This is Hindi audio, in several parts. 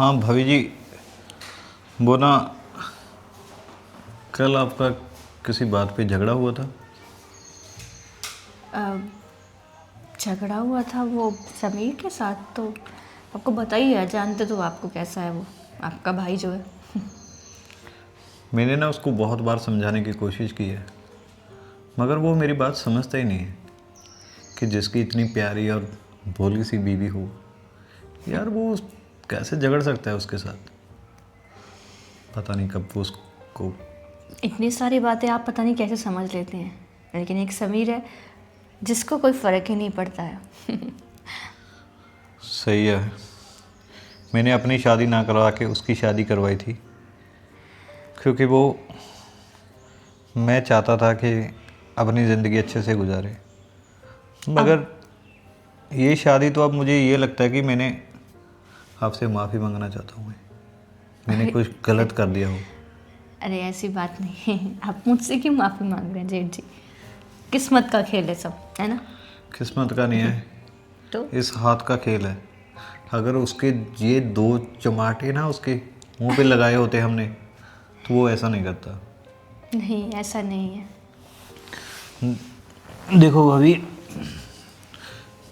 हाँ भाभी जी, वो ना कल आपका किसी बात पे झगड़ा हुआ था। अ, झगड़ा हुआ था वो समीर के साथ, तो आपको पता ही है, जानते तो आपको कैसा है वो आपका भाई जो है। मैंने ना उसको बहुत बार समझाने की कोशिश की है, मगर वो मेरी बात समझता ही नहीं है कि जिसकी इतनी प्यारी और भोली सी बीवी हो, यार वो कैसे झगड़ सकता है उसके साथ। पता नहीं कब वो उसको। इतनी सारी बातें आप पता नहीं कैसे समझ लेते हैं, लेकिन एक समीर है जिसको कोई फ़र्क ही नहीं पड़ता है। सही है, मैंने अपनी शादी ना करवा के उसकी शादी करवाई थी, क्योंकि वो मैं चाहता था कि अपनी ज़िंदगी अच्छे से गुजारे। अब मगर ये शादी तो अब मुझे ये लगता है कि मैंने आपसे माफ़ी मांगना चाहता हूँ। मैंने अरे कुछ गलत कर दिया हो। अरे ऐसी बात नहीं है। आप मुझसे क्यों माफ़ी मांग रहे हैं जेठ जी? किस्मत का खेल है सब, है ना? किस्मत का नहीं है, तो इस हाथ का खेल है। अगर उसके ये दो चमाटे ना उसके मुंह पे लगाए होते हमने, तो वो ऐसा नहीं करता। नहीं, ऐसा नहीं है। देखो भाभी,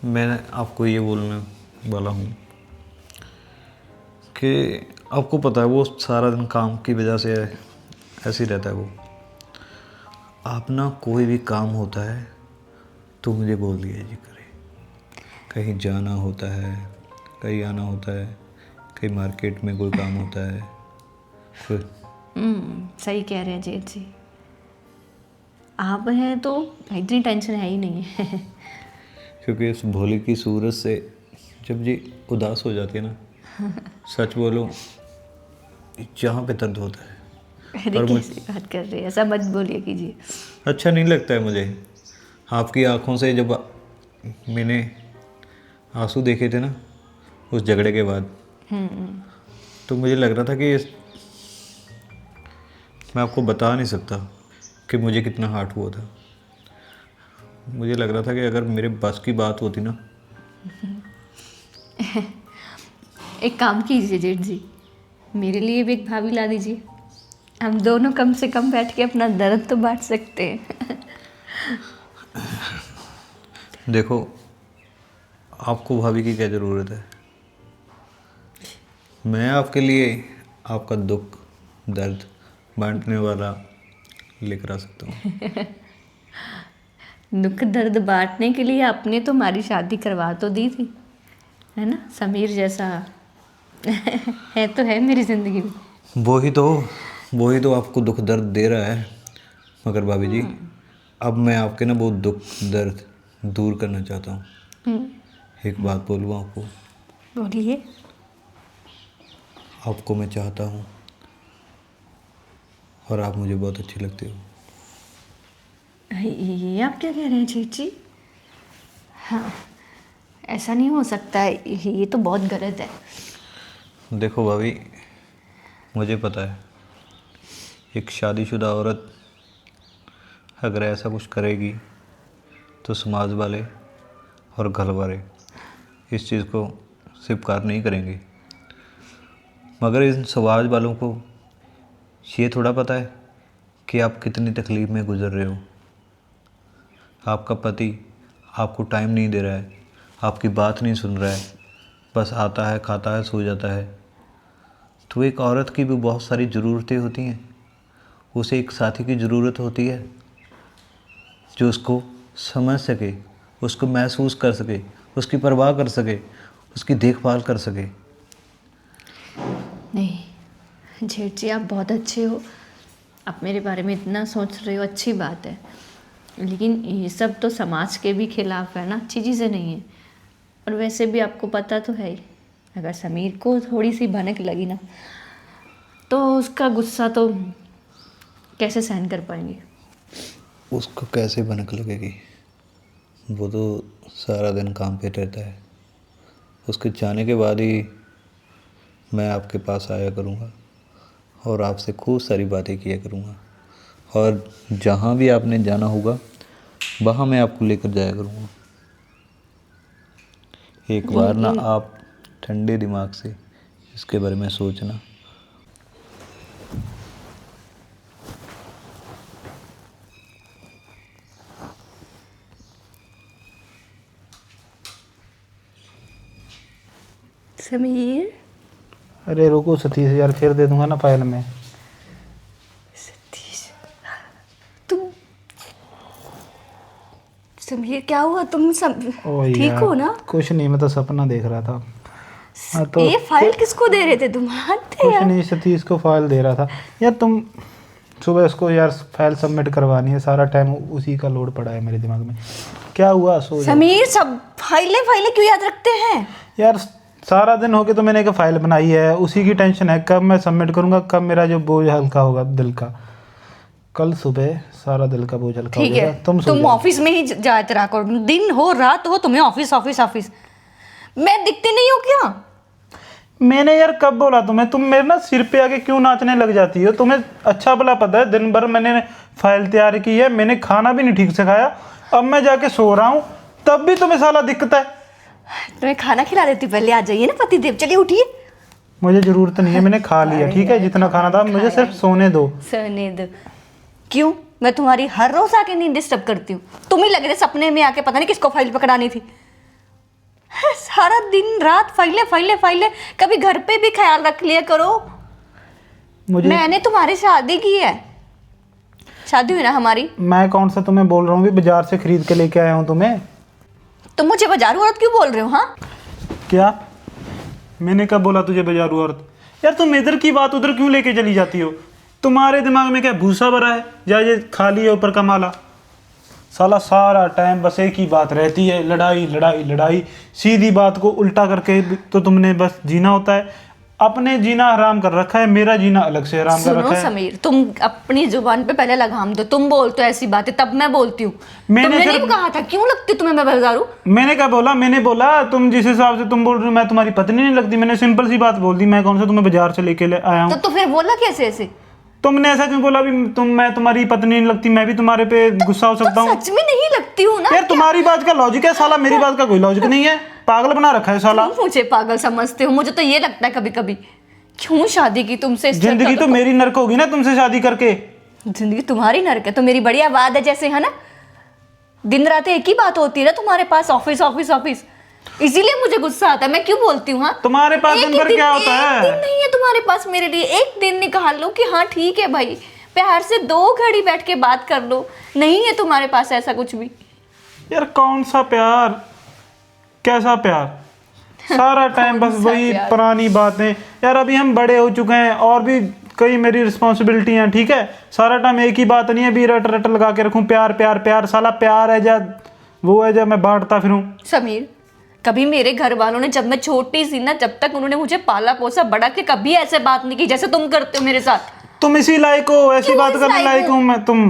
मैं आपको ये बोलने वाला हूँ कि आपको पता है वो सारा दिन काम की वजह से ऐसे ही रहता है वो। आप ना कोई भी काम होता है तो मुझे बोल दिया जी करे। कहीं जाना होता है, कहीं आना होता है, कहीं मार्केट में कोई काम होता है, कोई। सही कह रहे हैं जेठ जी। आप हैं तो इतनी टेंशन है ही नहीं है। क्योंकि इस भोले की सूरत से जब ये उदास हो जाती है ना, सच बोलो, जहाँ पे दर्द होता है। अरे और मुझ कैसी बात कर रहे हैं, ऐसा मत बोलिए कीजिए। अच्छा नहीं लगता है मुझे आपकी आंखों से जब मैंने आंसू देखे थे ना उस झगड़े के बाद, तो मुझे लग रहा था कि मैं आपको बता नहीं सकता कि मुझे कितना हार्ट हुआ था। मुझे लग रहा था कि अगर मेरे बस की बात होती ना। एक काम कीजिए जेठ जी, मेरे लिए भी एक भाभी ला दीजिए। हम दोनों कम से कम बैठ के अपना दर्द तो बांट सकते हैं। देखो, आपको भाभी की क्या ज़रूरत है। मैं आपके लिए आपका दुख दर्द बांटने वाला लेकर आ सकता हूँ। दुख दर्द बांटने के लिए आपने तो हमारी शादी करवा तो दी थी, है ना? समीर जैसा है तो है मेरी ज़िंदगी में। वो ही तो वो ही तो आपको दुख दर्द दे रहा है। मगर भाभी जी, अब मैं आपके ना वो दुख दर्द दूर करना चाहता हूँ। एक बात बोलूँ आपको, बोलिए। आपको मैं चाहता हूँ और आप मुझे बहुत अच्छी लगती हो। ये आप क्या कह रहे हैं जेठ जी? हाँ, ऐसा नहीं हो सकता है, ये तो बहुत गलत है। देखो भाभी, मुझे पता है एक शादीशुदा औरत अगर ऐसा कुछ करेगी तो समाज वाले और घर वाले इस चीज़ को स्वीकार नहीं करेंगे। मगर इन समाज वालों को ये थोड़ा पता है कि आप कितनी तकलीफ़ में गुजर रहे हो। आपका पति आपको टाइम नहीं दे रहा है, आपकी बात नहीं सुन रहा है, बस आता है, खाता है, सो जाता है। तो एक औरत की भी बहुत सारी ज़रूरतें होती हैं। उसे एक साथी की ज़रूरत होती है जो उसको समझ सके, उसको महसूस कर सके, उसकी परवाह कर सके, उसकी देखभाल कर सके। नहीं जेठ जी, आप बहुत अच्छे हो, आप मेरे बारे में इतना सोच रहे हो, अच्छी बात है। लेकिन ये सब तो समाज के भी खिलाफ है ना, अच्छी चीज़ें नहीं है। और वैसे भी आपको पता तो है ही, अगर समीर को थोड़ी सी भनक लगी ना, तो उसका गुस्सा तो कैसे सहन कर पाएंगे। उसको कैसे भनक लगेगी, वो तो सारा दिन काम पे रहता है। उसके जाने के बाद ही मैं आपके पास आया करूँगा और आपसे खूब सारी बातें किया करूँगा। और जहाँ भी आपने जाना होगा वहाँ मैं आपको लेकर जाया करूँगा। एक बार ना लेकिन आप ठंडे दिमाग से इसके बारे में सोचना। समीर, अरे रुको सतीश यार, फिर दे दूंगा ना फाइल में। तुम समीर क्या हुआ? तुम सब ओ ठीक यार, हो ना? कुछ नहीं, मैं तो सपना देख रहा था। हाँ तो ये फाइल किसको दे रहे थे तुम? हद है कुछ यार। नहीं, सतीश को फाइल दे रहा था। यार तुम सुबह इसको यार फाइल सबमिट करवानी है, सारा टाइम उसी का लोड पड़ा है मेरे दिमाग में। क्या हुआ? सो जाओ। समीर, सब फाइलें फाइलें क्यों याद रखते हैं? यार सारा दिन हो गया तो मैंने एक फाइल बनाई है, उसी की टेंशन है, कब मैं सबमिट करूंगा, कब मेरा जो बोझ हल्का होगा दिल का। कल सुबह सारा दिल का बोझ हल्का हो ठीक है, जाएगा। तुम सो तुम जाओ। ऑफिस में ही जाते रहा करो, दिन हो रात हो तुम्हें ऑफिस ऑफिस ऑफिस। मैं दिखती नहीं हूँ क्या? मैंने यार कब बोला तुम्हें? तुम मेरे ना सिर पे आके क्यों नाचने लग जाती हो? तुम्हें अच्छा भला पता है, दिन भर मैंने फाइल तैयार की है, मैंने खाना भी नहीं ठीक से खाया, अब मैं जाके सो रहा हूँ, तब भी तुम्हें साला दिक्कत है। तुम्हें खाना खिला देती, पहले आ जाइए ना पतिदेव। चलिए उठिए। मुझे जरूरत नहीं है, मैंने खा लिया, ठीक है, जितना खाना था, मुझे सिर्फ सोने दो। सोने दो। क्यों? मैं तुम्हारी हर रोज आके नींद डिस्टर्ब करती हूँ? तुम ही लग रहे सपने में आके पता नहीं किसको फाइल पकड़ानी थी। सारा दिन रात फाइलें फाइलें फाइलें। कभी घर पे भी ख्याल रख लिया करो। मुझे मैंने तुम्हारी शादी की है, शादी हुई ना हमारी। मैं कौन सा तुम्हें बोल रहा हूँ, भी बाजार से खरीद के लेके आया हूँ तुम्हें। तुम मुझे बाजारू औरत क्यों बोल रहे हो? हाँ, क्या मैंने कब बोला तुझे बाजारू औरत? यार तुम इधर की बात उधर क्यों लेके चली जाती हो? तुम्हारे दिमाग में क्या भूसा भरा है, या ये खाली है ऊपर का माला? साला सारा टाइम बस एक ही बात रहती है, लड़ाई लड़ाई लड़ाई। सीधी बात को उल्टा करके तो तुमने बस जीना होता है। अपने जीना हराम कर रखा है, मेरा जीना अलग से हराम कर सुनो रखा है। समीर, तुम अपनी जुबान पे पहले लगाम दो। तुम बोलते हो ऐसी बातें तब मैं बोलती हूँ। मैंने तुमने सिर्फ- नहीं कहा था क्यों लगती तुम्हें मैं बाजारू? मैंने क्या बोला? मैंने बोला तुम जिस हिसाब से तुम बोल रहे हो मैं तुम्हारी पत्नी नहीं लगती, मैंने सिंपल सी बात बोल दी। मैं कौन सा तुम्हें बाजार से लेके आया हूँ? तो फिर बोला कैसे ऐसे? तुमने ऐसा क्यों बोला भी मैं तुम्हारी पत्नी नहीं लगती? मैं भी तुम्हारे पे गुस्सा हो सकता हूँ? सच में नहीं लगती हूँ ना? यार तुम्हारी बात का लॉजिक है साला, मेरी बात का कोई लॉजिक नहीं है। पागल बना रखा है साला। तुम मुझे पागल समझते हो? मुझे तो ये लगता है कभी कभी, क्यों शादी की तुमसे? इससे जिंदगी तो मेरी नरक होगी ना तुमसे शादी करके। जिंदगी तुम्हारी नरक है तो मेरी बढ़िया बात है, जैसे है ना। दिन रात एक ही बात होती है ना तुम्हारे पास, ऑफिस ऑफिस ऑफिस। इसीलिए मुझे गुस्सा आता है। मैं क्यों बोलती हूँ? हाँ, तुम्हारे पास एक दिन ही भर क्या होता एक है? दिन नहीं है तुम्हारे पास मेरे लिए। एक दिन निकाल लो कि हाँ ठीक है भाई, प्यार से 2 घड़ी बैठ के बात कर लो। नहीं है तुम्हारे पास ऐसा कुछ भी। यार कौन सा प्यार, कैसा प्यार? सारा टाइम बस कौन सा वही प्यार? पुरानी बातें। यार अभी हम बड़े हो चुके हैं और भी कई मेरी रिस्पॉन्सिबिलिटी हैं, ठीक है। सारा टाइम एक ही बात नहीं है भी रट रट लगा के रखूं प्यार प्यार प्यार। साला प्यार है जा वो है, जब मैं बांटता फिरूं। समीर, कभी मेरे घर वालों ने, जब मैं छोटी सी ना, जब तक उन्होंने मुझे पाला पोसा बड़ा किया, कभी ऐसे बात नहीं की जैसे तुम करते हो मेरे साथ। तुम इसी लायक हो, ऐसी क्यों बात इस करने लायक लायक हूं? हूं मैं। तुम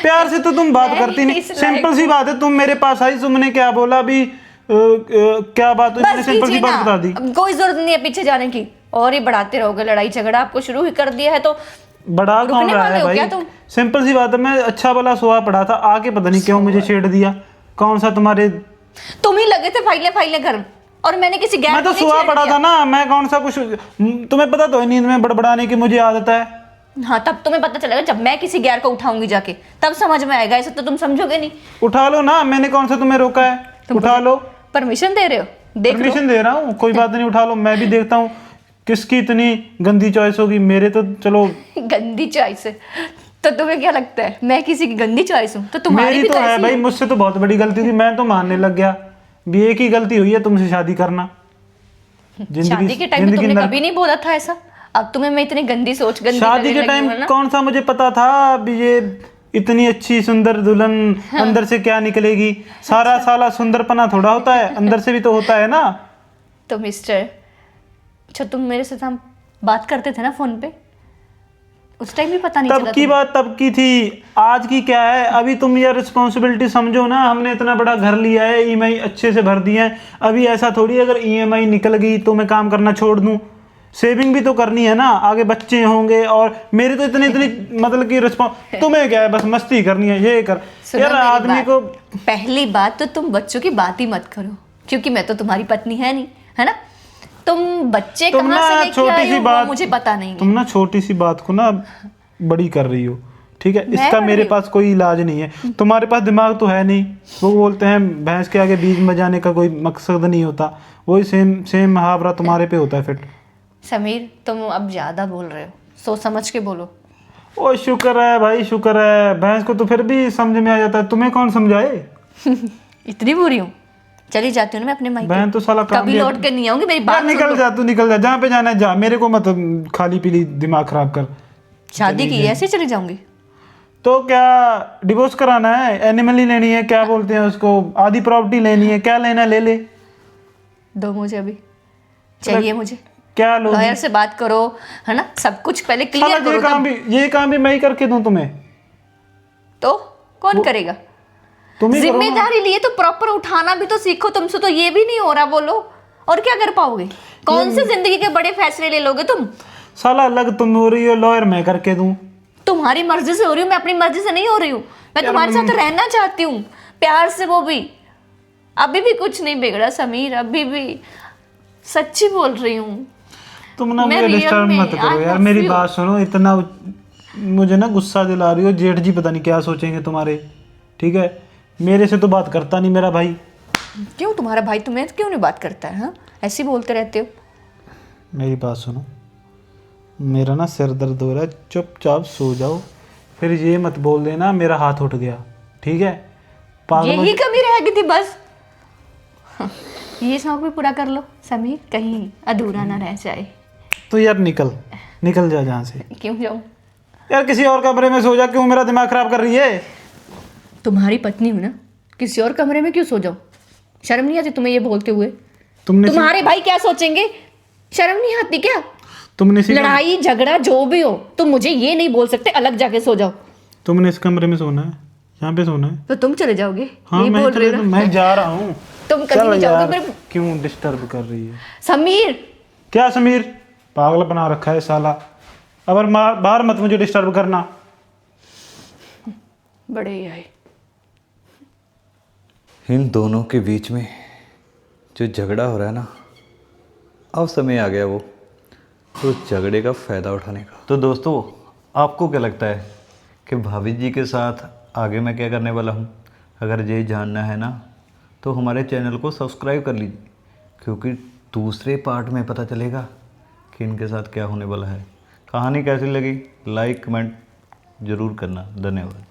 प्यार से तो तुम बात मैं करती नहीं। इस लायक सिंपल सी बात है, तुम मेरे पास आई, तुमने क्या बोला भी क्या बात हुई, मैंने बस सिंपल सी कीजिए बात ना, बता दी। अब कोई जरूरत नहीं है पीछे जाने की। और ही बढ़ाते रहोगे लड़ाई झगड़ा। आपको शुरू ही कर दिया है तो बड़ा कौन रुकने रहा वाले है हो भाई? क्या तुम? सिंपल सी बात है, मैं अच्छा भला सोया पड़ा था, आके पता नहीं क्यों मुझे छेड़ दिया। कौन सा तुम्हारे, तुम ही लगे थे फाइलें फाइलें कर, और मैंने किसी गैर मैं तो को नहीं सोया छेड़ पड़ा दिया। था ना। मैं कौन सा कुछ, तुम्हें पता तो है नींद में बड़बड़ाने की मुझे आदत है। हाँ, तब तुम्हें पता चलेगा जब मैं किसी गैर को उठाऊंगी जाके, तब समझ में आएगा। ऐसे तो तुम समझोगे नहीं। उठा लो ना, मैंने कौन सा तुम्हें रोका है? उठा लो। परमिशन दे रहे हो? देख लो। परमिशन दे रहा हूँ, कोई बात नहीं, उठा लो। मैं भी देखता हूँ किसकी इतनी गंदी चॉइस होगी। मेरे तो चलो गंदी चॉइस है तो तुम्हें क्या लगता है मैं किसी की गंदी चॉइस हूँ? तो तुम्हारी मेरी भी तो है ऐसी भाई, मुझसे तो बहुत बड़ी गलती थी। मैं तो मानने लग गया भी एक ही गलती हुई है, तुमसे शादी करना। शादी के टाइम में तुमने कभी नहीं बोला था ऐसा। अब तुम्हें मैं इतनी गंदी सोच गंदी शादी लगने के लगी टाइम हूँ ना। कौन सा मुझे पता था भी ये इतनी अच्छी सुंदर दुल्हन अंदर से क्या निकलेगी। सारा साला सुंदरपना थोड़ा होता है, अंदर से भी तो होता है ना। तो मिस्टर, जो तुम मेरे साथ हम बात करते थे ना फोन पे, उस टाइम भी पता नहीं तब चला की बात तब की थी, आज की क्या है? अभी तुम ये रिस्पॉन्सिबिलिटी समझो ना। हमने इतना बड़ा घर लिया है, ईएमआई अच्छे से भर दिए हैं। अभी ऐसा थोड़ी अगर ईएमआई निकल गई तो मैं काम करना छोड़ दूं। सेविंग भी तो करनी है ना, आगे बच्चे होंगे। और मेरे तो इतनी इतनी मतलब कि रिस्पॉन्स, तुम्हें क्या है बस मस्ती करनी है, ये कर। सुनो यार मेरी आदमी बात। को, पहली बात तो तुम बच्चों की बात ही मत करो, क्योंकि मैं तो तुम्हारी पत्नी है नहीं, है ना। तुम बच्चे तुम कहाँ से ना लेके छोटी आए सी हो वो बात मुझे पता नहीं है। तुम ना छोटी सी बात को ना बड़ी कर रही हो, ठीक है। मैं इसका बड़ी मेरे हूँ? पास कोई इलाज नहीं है। तुम्हारे पास दिमाग तो है नहीं। वो बोलते हैं भैंस के आगे बीज बजाने का कोई मकसद नहीं होता, वही सेम सेम मुहावरा तुम्हारे पे होता है फिट। समीर तुम अब ज़्यादा बोल रहे हो, सोच समझ के बोलो। ओ शुक्र है भाई, शुक्र है। भैंस को तो फिर भी समझ में आ जाता है, तुम्हें कौन समझाए। इतनी बुरी हूँ? चली जाती हूँ ना मैं अपने मायके। बहन तो साला काम कभी दिया- लौट कर नहीं आऊंगी, मेरी यार बात सुन निकल लो। जा, तू निकल जा, जहाँ पे जाना है जा, मेरे को मत खाली पीली दिमाग खराब कर। शादी की ऐसे चली जाऊंगी? तो क्या डिवोर्स कराना है, एनिमल ही लेनी है, क्या बोलते हैं उसको, आधी प्रॉपर्टी लेनी है, क्या लेना है ले ले। दो मुझे अभी चाहिए मुझे। क्या लो लॉयर से बात करो, है ना, सब कुछ पहले साला क्लियर करो ये काम भी मैं ही करके दूं तुम्हें। तो कौन करेगा? तुम ही करो ना। जिम्मेदारी लिए तो प्रॉपर उठाना भी तो सीखो, तुमसे तो ये भी नहीं हो रहा। बोलो और क्या कर पाओगे? कौन से जिंदगी के बड़े फैसले ले लोगे तुम? साला अलग तुम हो रही हो, लॉयर मैं करके दूं। तुम्हारी मर्जी से हो रही हूँ, मैं अपनी मर्जी से नहीं हो रही हूँ। मैं तुम्हारे साथ रहना चाहती हूँ प्यार से, वो भी। अभी भी कुछ नहीं बिगड़ा समीर, अभी भी सच्ची बोल रही हूँ। तुम ना मैं मुझे रियल डिस्टर्ब में मत करो I यार, love मेरी you। बात सुनो। इतना मुझे ना गुस्सा दिला रही हो, जेठ जी पता नहीं क्या सोचेंगे तुम्हारे, ठीक है। मेरे से तो बात करता नहीं मेरा भाई। क्यों तुम्हारा भाई तुम्हें क्यों नहीं बात करता है? हाँ, ऐसे ही बोलते रहते हो। मेरी बात सुनो, मेरा ना सिर दर्द हो रहा है, चुपचाप सो जाओ। फिर ये मत बोल देना मेरा हाथ उठ गया, ठीक है। पागल यही कमी रह गई थी बस। ये शौक भी पूरा कर लो समीर, कहीं अधूरा ना रह जाए। तो यार निकल निकल जा जहाँ से। क्यों जाऊं? यार किसी और कमरे में सो जा, क्यों मेरा दिमाग खराब कर रही है। तुम्हारी पत्नी हूं ना, किसी और कमरे में क्यों सो जाऊं? शर्म नहीं आती तुम्हें ये बोलते हुए? तुमने तुम्हारे भाई क्या सोचेंगे? शर्म नहीं आती क्या? तुमने इसी लड़ाई झगड़ा जो भी हो, तुम मुझे ये नहीं बोल सकते अलग जाके सो जाओ। तुमने इस कमरे में सोना है, यहाँ पे सोना है। तो तुम चले जाओगे? हाँ ये मैं बोल रहे हो ना? मैं जा रहा हूँ। तुम कभी चल नहीं यार, जाओगे फिर। क्यों डिस्टर्ब कर रही है। समीर क्या समीर, पागल बना रखा है साला। अब बाहर मत मुझे डिस्टर्ब करना। बड़े ही आए। इन दोनों के बीच में जो झगड़ा हो रहा है ना, अब समय आ गया वो तो झगड़े का फ़ायदा उठाने का। तो दोस्तों आपको क्या लगता है कि भाभी जी के साथ आगे मैं क्या करने वाला हूँ? अगर ये जानना है ना तो हमारे चैनल को सब्सक्राइब कर लीजिए, क्योंकि दूसरे पार्ट में पता चलेगा कि इनके साथ क्या होने वाला है। कहानी कैसी लगी लाइक कमेंट ज़रूर करना। धन्यवाद।